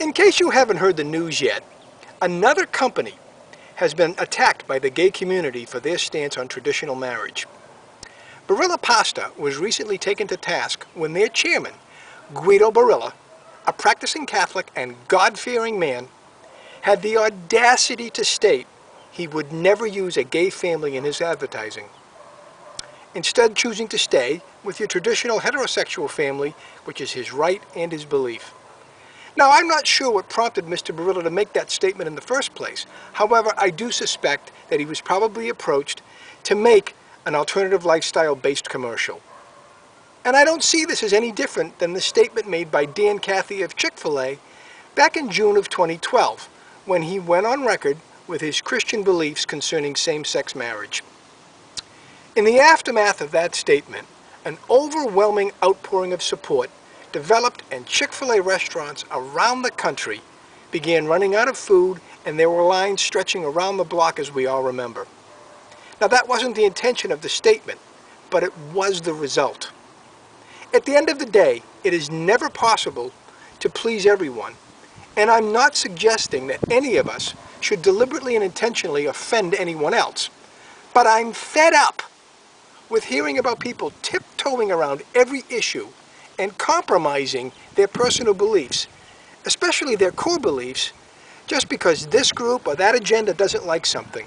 In case you haven't heard the news yet, another company has been attacked by the gay community for their stance on traditional marriage. Barilla Pasta was recently taken to task when their chairman, Guido Barilla, a practicing Catholic and God-fearing man, had the audacity to state he would never use a gay family in his advertising, instead choosing to stay with your traditional heterosexual family, which is his right and his belief. Now, I'm not sure what prompted Mr. Barilla to make that statement in the first place. However, I do suspect that he was probably approached to make an alternative lifestyle-based commercial. And I don't see this as any different than the statement made by Dan Cathy of Chick-fil-A back in June of 2012, when he went on record with his Christian beliefs concerning same-sex marriage. In the aftermath of that statement, an overwhelming outpouring of support developed, and Chick-fil-A restaurants around the country began running out of food, and there were lines stretching around the block, as we all remember. Now, that wasn't the intention of the statement, but it was the result. At the end of the day, it is never possible to please everyone, and I'm not suggesting that any of us should deliberately and intentionally offend anyone else. But I'm fed up with hearing about people tiptoeing around every issue and compromising their personal beliefs, especially their core beliefs, just because this group or that agenda doesn't like something.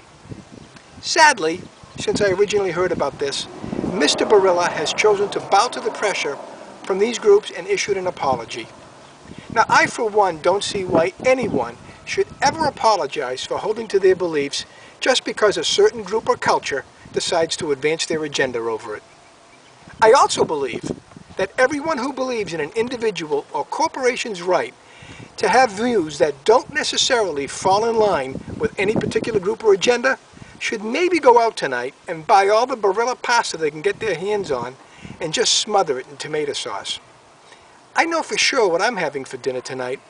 Sadly, since I originally heard about this, Mr. Barilla has chosen to bow to the pressure from these groups and issued an apology. Now, I for one don't see why anyone should ever apologize for holding to their beliefs just because a certain group or culture decides to advance their agenda over it. I also believe that everyone who believes in an individual or corporation's right to have views that don't necessarily fall in line with any particular group or agenda should maybe go out tonight and buy all the Barilla pasta they can get their hands on and just smother it in tomato sauce. I know for sure what I'm having for dinner tonight,